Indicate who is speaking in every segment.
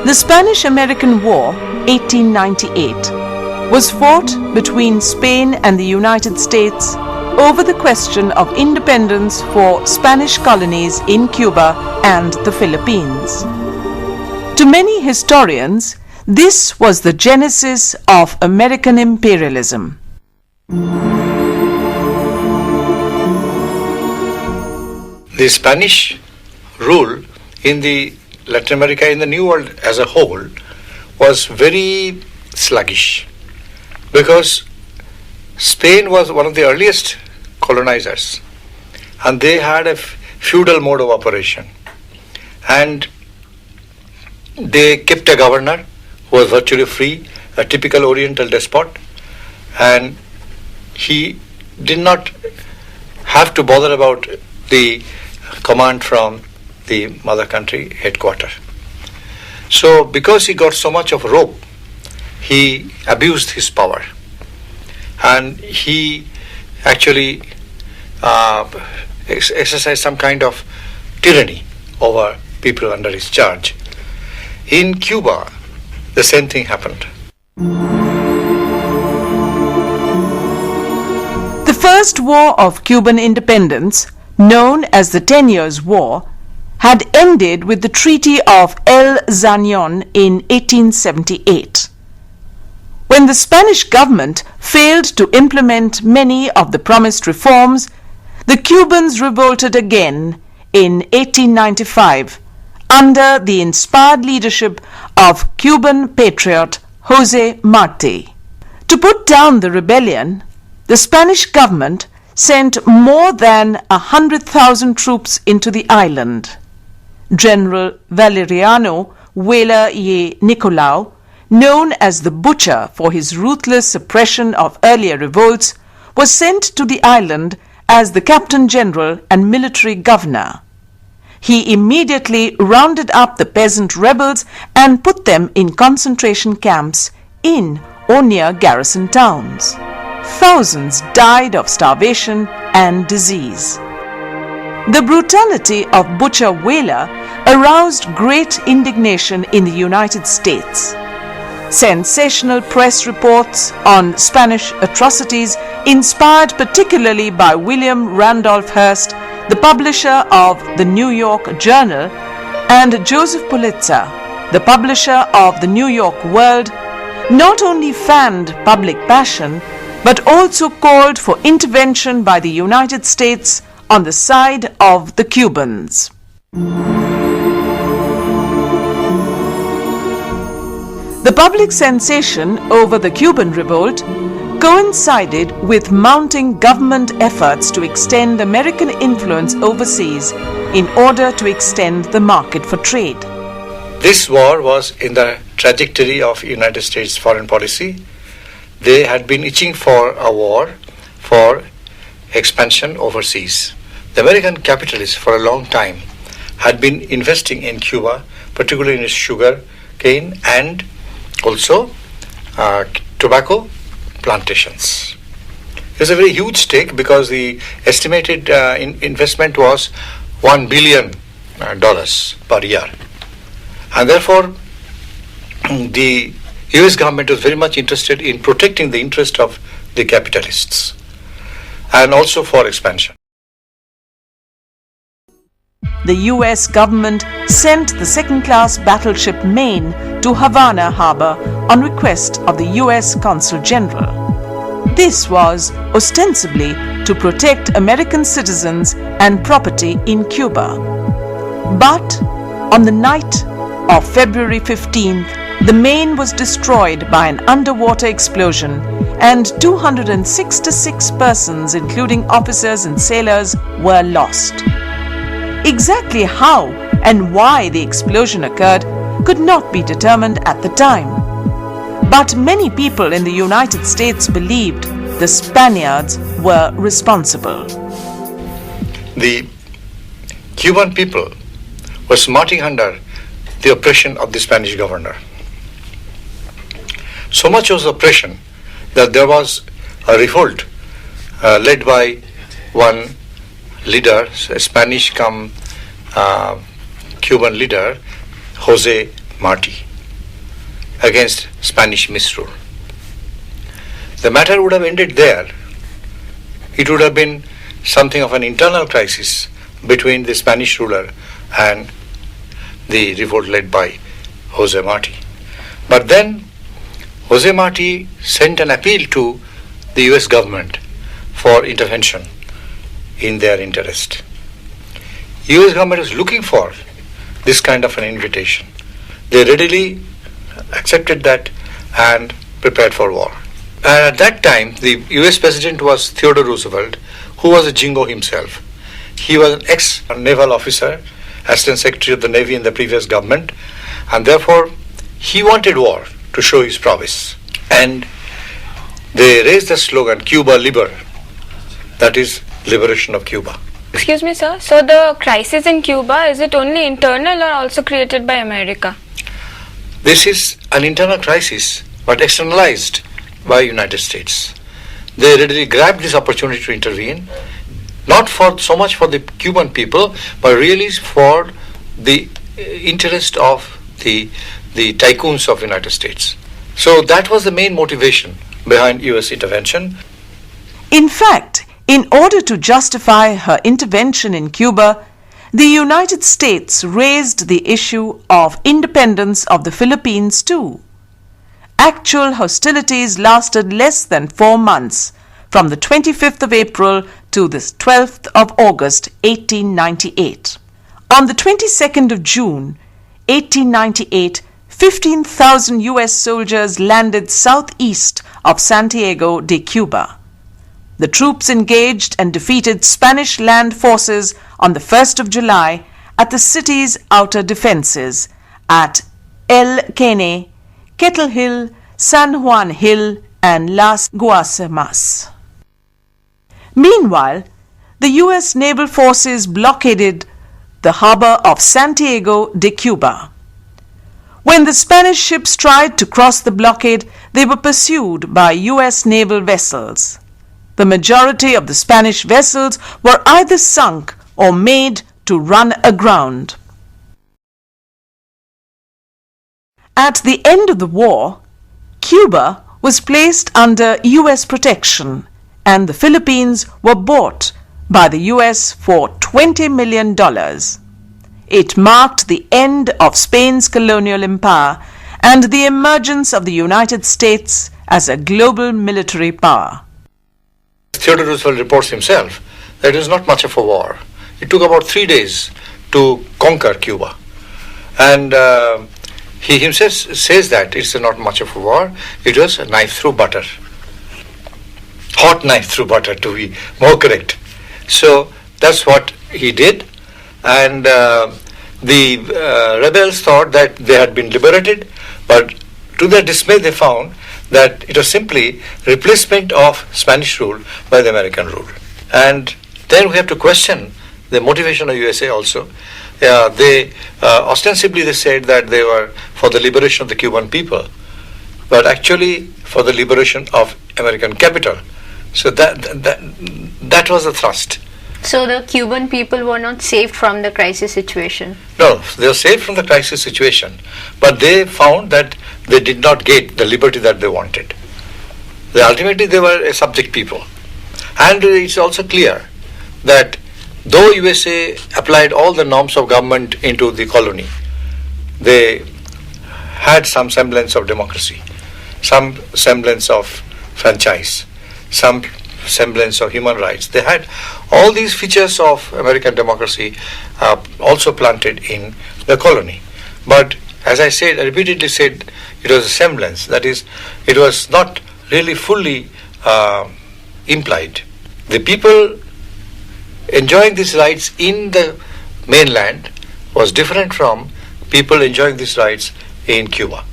Speaker 1: The Spanish-American War, 1898, was fought between Spain and the United States over the question of independence for Spanish colonies in Cuba and the Philippines. To many historians, this was the genesis of American imperialism.
Speaker 2: The Spanish rule in the Latin America, in the New World as a whole, was very sluggish because Spain was one of the earliest colonizers and they had a feudal mode of operation, and they kept a governor who was virtually free, a typical Oriental despot, and he did not have to bother about the command from the mother country headquarters. So because he got so much of rope, he abused his power, and he actually exercised some kind of tyranny over people under his charge. In Cuba, the same thing happened.
Speaker 1: The First War of Cuban Independence, known as the 10 Years' War, had ended with the Treaty of El Zañón in 1878. When the Spanish government failed to implement many of the promised reforms, the Cubans revolted again in 1895 under the inspired leadership of Cuban patriot José Martí. To put down the rebellion, the Spanish government sent more than 100,000 troops into the island. General Valeriano Ware y Nicolau, known as the Butcher for his ruthless suppression of earlier revolts, was sent to the island as the Captain General and military governor. He immediately rounded up the peasant rebels and put them in concentration camps in or near garrison towns. Thousands died of starvation and disease. The brutality of Butcher Ware aroused great indignation in the United States. Sensational press reports on Spanish atrocities, inspired particularly by William Randolph Hearst, the publisher of the New York Journal, and Joseph Pulitzer, the publisher of the New York World, not only fanned public passion, but also called for intervention by the United States on the side of the Cubans. The public sensation over the Cuban revolt coincided with mounting government efforts to extend American influence overseas in order to extend the market for trade.
Speaker 2: This war was in the trajectory of United States foreign policy. They had been itching for a war for expansion overseas. The American capitalists for a long time had been investing in Cuba, particularly in its sugar cane and also tobacco plantations. It was a very huge stake because the estimated investment was $1 billion per year. And therefore, the US government was very much interested in protecting the interest of the capitalists and also for expansion.
Speaker 1: The US government sent the second-class battleship Maine to Havana Harbor on request of the US Consul General. This was ostensibly to protect American citizens and property in Cuba. But on the night of February 15th, the Maine was destroyed by an underwater explosion and 266 persons, including officers and sailors, were lost. Exactly how and why the explosion occurred could not be determined at the time. But many people in the United States believed the Spaniards were responsible.
Speaker 2: The Cuban people were smarting under the oppression of the Spanish governor. So much was oppression that there was a revolt led by one leader, a Spanish Cuban leader, José Martí. against Spanish misrule. The matter would have ended there. It would have been something of an internal crisis between the Spanish ruler and the revolt led by Jose Marti. But then Jose Marti sent an appeal to the US government for intervention in their interest. US government was looking for this kind of an invitation. They readily accepted that and prepared for war. And at that time, the US president was Theodore Roosevelt, who was a jingo himself. He was an ex-naval officer, assistant secretary of the Navy in the previous government, and therefore he wanted war to show his prowess. And they raised the slogan, Cuba Liber, that is, liberation of Cuba.
Speaker 3: Excuse me, sir. So the crisis in Cuba, is it only internal or also created by America?
Speaker 2: This is an internal crisis, but externalized by United States. They readily grabbed this opportunity to intervene, not for so much for the Cuban people, but really for the interest of the tycoons of United States. So that was the main motivation behind US intervention.
Speaker 1: In fact, in order to justify her intervention in Cuba, the United States raised the issue of independence of the Philippines too. Actual hostilities lasted less than 4 months, from the 25th of April to the 12th of August 1898. On the 22nd of June 1898, 15,000 US soldiers landed southeast of Santiago de Cuba. The troops engaged and defeated Spanish land forces on the 1st of July at the city's outer defenses at El Cane, Kettle Hill, San Juan Hill, and Las Guasimas. Meanwhile, the US naval forces blockaded the harbor of Santiago de Cuba. When the Spanish ships tried to cross the blockade, they were pursued by US naval vessels. The majority of the Spanish vessels were either sunk or made to run aground. At the end of the war, Cuba was placed under US protection, and the Philippines were bought by the US for $20 million. It marked the end of Spain's colonial empire and the emergence of the United States as a global military power.
Speaker 2: Theodore Roosevelt reports himself that it was not much of a war. It took about 3 days to conquer Cuba. And he himself says that it's not much of a war. It was a knife through butter. Hot knife through butter, to be more correct. So that's what he did. And the rebels thought that they had been liberated, but to their dismay they found that it was simply replacement of Spanish rule by the American rule. And then we have to question the motivation of USA also. They ostensibly they said that they were for the liberation of the Cuban people, but actually for the liberation of American capital. So that was the thrust.
Speaker 4: So the Cuban people were not saved from the crisis situation?
Speaker 2: No, they were saved from the crisis situation, but they found that they did not get the liberty that they wanted. Ultimately, they were a subject people. And it's also clear that though USA applied all the norms of government into the colony, they had some semblance of democracy, some semblance of franchise, some semblance of human rights. They had all these features of American democracy also planted in the colony. But as I said, I repeatedly said, it was a semblance. That is, it was not really fully implied. The people enjoying these rights in the mainland was different from people enjoying these rights in Cuba.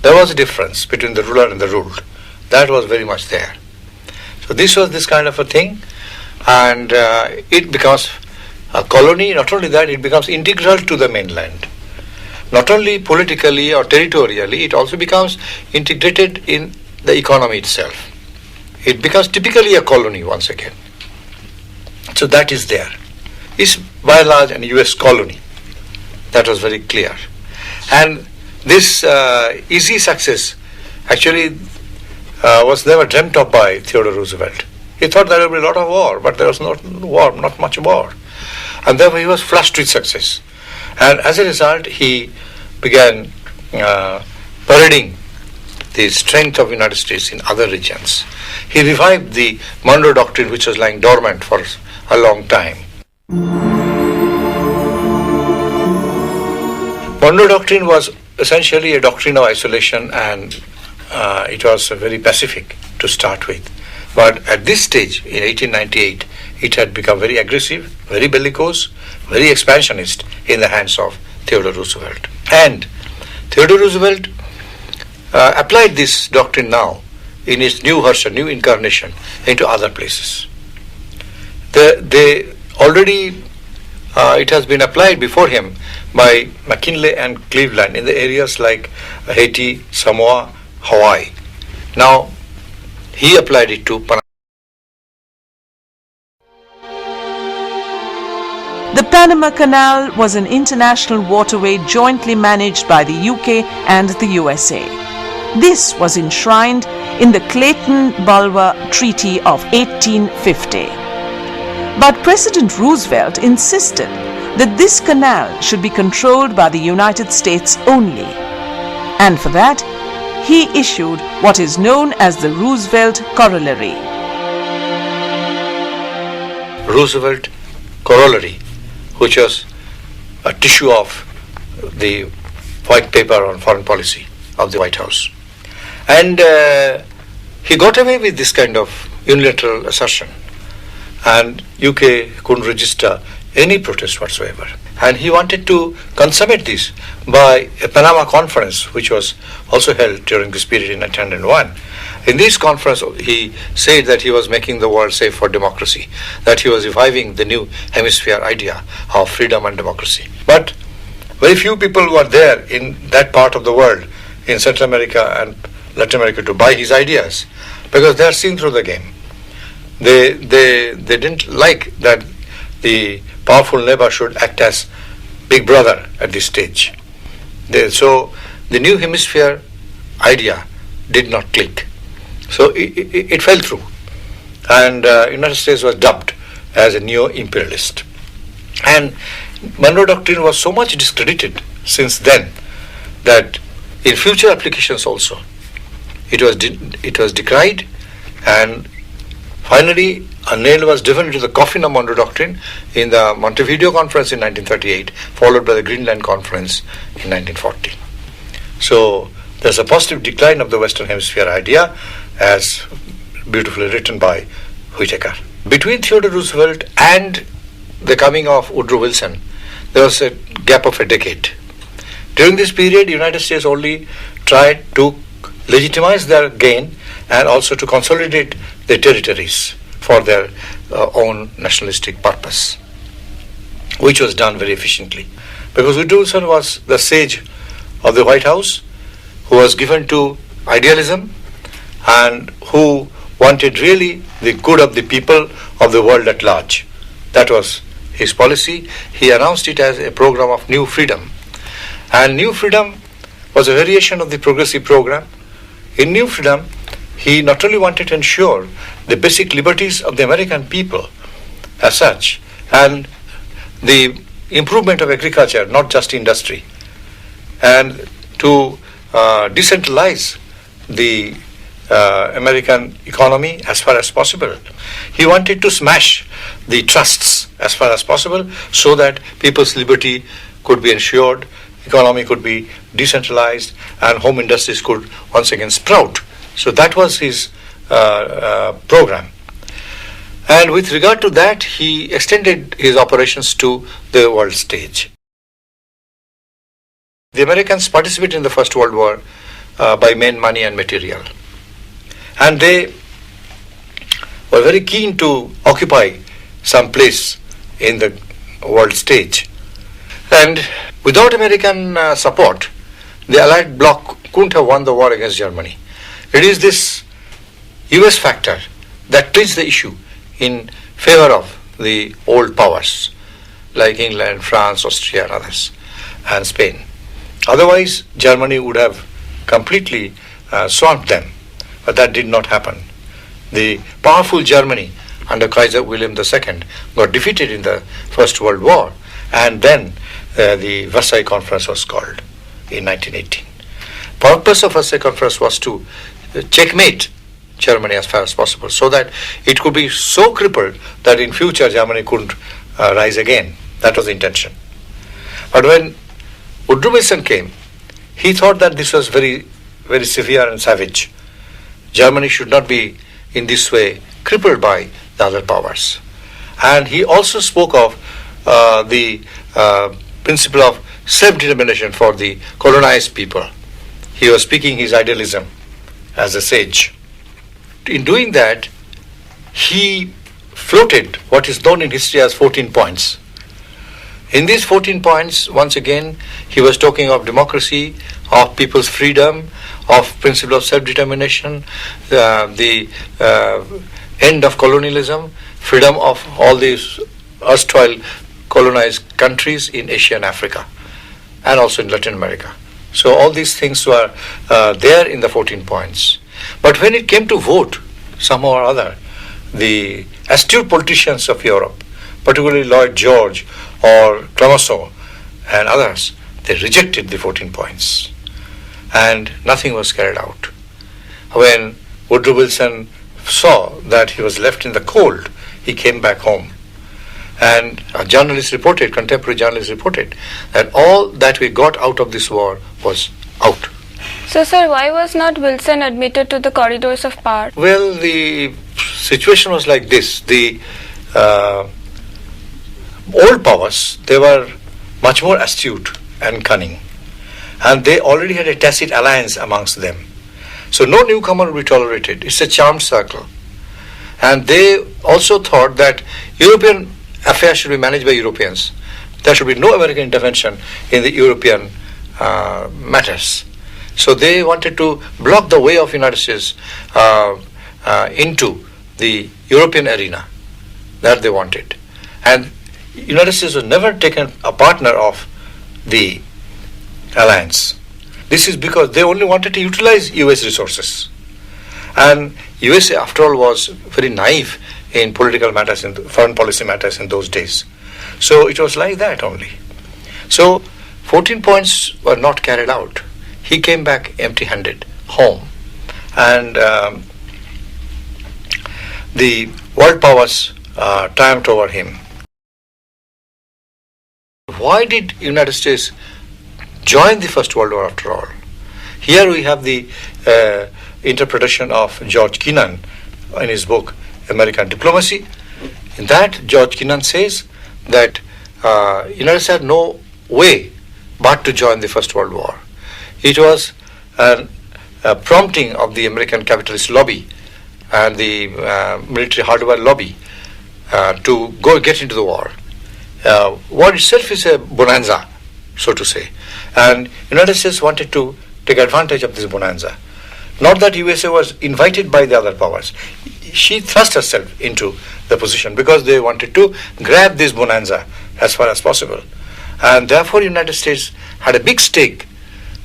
Speaker 2: There was a difference between the ruler and the ruled. That was very much there. So this was this kind of a thing, and it becomes a colony. Not only that, it becomes integral to the mainland. Not only politically or territorially, it also becomes integrated in the economy itself. It becomes typically a colony once again. So that is there. It's by and large an US colony. That was very clear. And This easy success actually was never dreamt of by Theodore Roosevelt. He thought there would be a lot of war, but there was not war, not much war. And therefore he was flushed with success. And as a result, he began parading the strength of the United States in other regions. He revived the Monroe Doctrine, which was lying dormant for a long time. Monroe Doctrine was essentially a doctrine of isolation, and it was very pacific to start with. But at this stage, in 1898, it had become very aggressive, very bellicose, very expansionist in the hands of Theodore Roosevelt. And Theodore Roosevelt applied this doctrine now in its new version, new incarnation, into other places. They already, it has been applied before him by McKinley and Cleveland in the areas like Haiti, Samoa, Hawaii. Now, he applied it to Panama.
Speaker 1: The Panama Canal was an international waterway jointly managed by the UK and the USA. This was enshrined in the Clayton-Bulwer Treaty of 1850. But President Roosevelt insisted that this canal should be controlled by the United States only. And for that, he issued what is known as the Roosevelt Corollary.
Speaker 2: Roosevelt Corollary, which was a tissue of the white paper on foreign policy of the White House. And he got away with this kind of unilateral assertion, and UK couldn't register any protest whatsoever. And he wanted to consummate this by a Panama conference, which was also held during this period in 1901. In this conference, he said that he was making the world safe for democracy, that he was reviving the new hemisphere idea of freedom and democracy. But very few people were there in that part of the world, in Central America and Latin America, to buy his ideas, because they are seeing through the game. They didn't like that the powerful neighbor should act as big brother at this stage. So the new hemisphere idea did not click. So it fell through, and United States was dubbed as a neo-imperialist. And Monroe Doctrine was so much discredited since then that in future applications also it was decried, and finally a nail was driven into the coffin of Monroe Doctrine in the Montevideo Conference in 1938, followed by the Greenland Conference in 1940. So there's a positive decline of the Western Hemisphere idea, as beautifully written by Whitaker. Between Theodore Roosevelt and the coming of Woodrow Wilson, there was a gap of a decade. During this period, the United States only tried to legitimize their gain and also to consolidate their territories for their own nationalistic purpose, which was done very efficiently. Because Woodrow Wilson was the sage of the White House, who was given to idealism and who wanted really the good of the people of the world at large. That was his policy. He announced it as a program of new freedom. And new freedom was a variation of the progressive program. In new freedom, he not only wanted to ensure the basic liberties of the American people as such, and the improvement of agriculture, not just industry, and to decentralize the American economy as far as possible. He wanted to smash the trusts as far as possible so that people's liberty could be ensured, economy could be decentralized, and home industries could once again sprout. So that was his program. And with regard to that, he extended his operations to the world stage. The Americans participated in the First World War by men, money and material. And they were very keen to occupy some place in the world stage. And without American support, the Allied bloc couldn't have won the war against Germany. It is this US factor that tilts the issue in favor of the old powers like England, France, Austria and others, and Spain. Otherwise, Germany would have completely swamped them. But that did not happen. The powerful Germany under Kaiser William II got defeated in the First World War, and then the Versailles Conference was called in 1918. Purpose of Versailles Conference was to checkmate Germany as far as possible, so that it could be so crippled that in future Germany couldn't rise again. That was the intention. But when Woodrow Wilson came, he thought that this was very, very severe and savage. Germany should not be in this way crippled by the other powers. And he also spoke of the principle of self-determination for the colonized people. He was speaking his idealism as a sage. In doing that, he floated what is known in history as 14 points. In these 14 points, once again, he was talking of democracy, of people's freedom, of principle of self-determination, the end of colonialism, freedom of all these erstwhile colonized countries in Asia and Africa, and also in Latin America. So all these things were there in the 14 points. But when it came to vote, somehow or other, the astute politicians of Europe, particularly Lloyd George or Clemenceau and others, they rejected the 14 points. And nothing was carried out. When Woodrow Wilson saw that he was left in the cold, he came back home. And a journalist reported, contemporary journalist reported, that all that we got out of this war was out.
Speaker 3: So, sir, why was not Wilson admitted to the corridors of power?
Speaker 2: Well, the situation was like this. The old powers, they were much more astute and cunning. And they already had a tacit alliance amongst them. So no newcomer would be tolerated. It's a charmed circle. And they also thought that European affairs should be managed by Europeans. There should be no American intervention in the European matters. So they wanted to block the way of United States into the European arena. That they wanted. And United States was never taken a partner of the alliance. This is because they only wanted to utilize US resources. And USA, after all, was very naive in political matters, in foreign policy matters in those days. So it was like that only. So 14 points were not carried out. He came back empty-handed home. And the world powers triumphed over him. Why did United States join the First World War after all? Here we have the interpretation of George Kennan in his book American Diplomacy. In that, George Kennan says that United States had no way but to join the First World War. It was a prompting of the American capitalist lobby and the military hardware lobby to go get into the war. War itself is a bonanza, so to say, and United States wanted to take advantage of this bonanza. Not that USA was invited by the other powers. She thrust herself into the position because they wanted to grab this bonanza as far as possible. And therefore United States had a big stake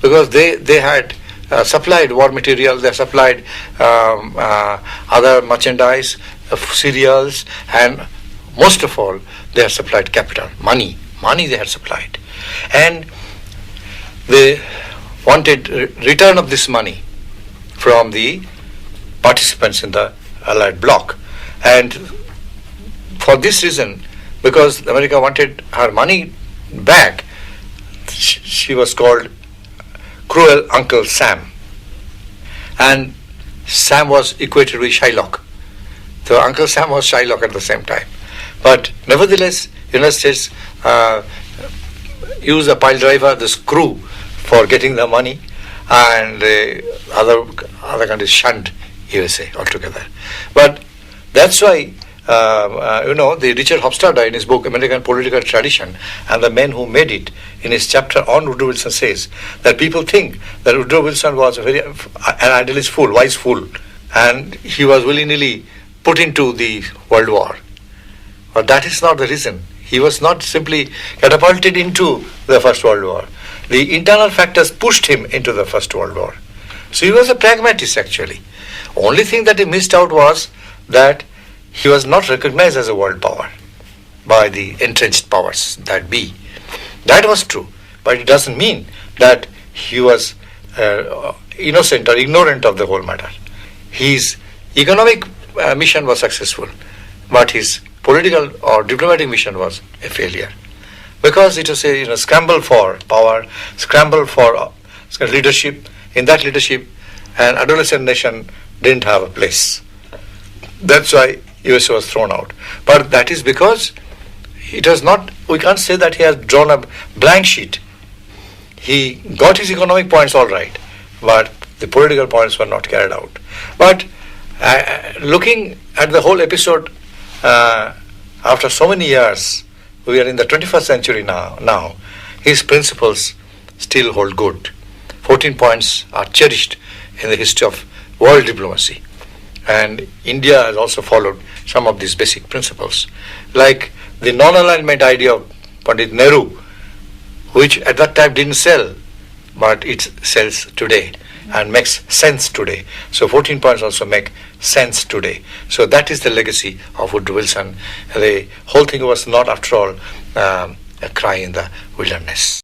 Speaker 2: because they had supplied war material, they supplied other merchandise, cereals, and most of all, they had supplied capital, money they had supplied. And they wanted return of this money from the participants in the Allied bloc. And for this reason, because America wanted her money back, she was called Cruel Uncle Sam. And Sam was equated with Shylock. So Uncle Sam was Shylock at the same time. But nevertheless, United States used a pile driver, the screw, for getting the money, and other countries shunned USA altogether. But that's why the Richard Hofstadter in his book American Political Tradition and the Men Who Made It, in his chapter on Woodrow Wilson, says that people think that Woodrow Wilson was an idealist fool, wise fool, and he was willy-nilly put into the World War. But that is not the reason. He was not simply catapulted into the First World War. The internal factors pushed him into the First World War. So he was a pragmatist actually. Only thing that he missed out was that he was not recognized as a world power by the entrenched powers that be. That was true, but it doesn't mean that he was innocent or ignorant of the whole matter. His economic mission was successful, but his political or diplomatic mission was a failure, because it was a scramble for power, scramble for leadership. In that leadership, an adolescent nation didn't have a place. That's why USA was thrown out. But that is because it was not, we can't say that he has drawn a blank sheet. He got his economic points all right, but the political points were not carried out. But looking at the whole episode, after so many years, we are in the 21st century now, his principles still hold good. 14 points are cherished in the history of world diplomacy. And India has also followed some of these basic principles, like the non-alignment idea of Pandit Nehru, which at that time didn't sell, but it sells today and makes sense today. So 14 points also make sense today. So that is the legacy of Woodrow Wilson. The whole thing was not, after all, a cry in the wilderness.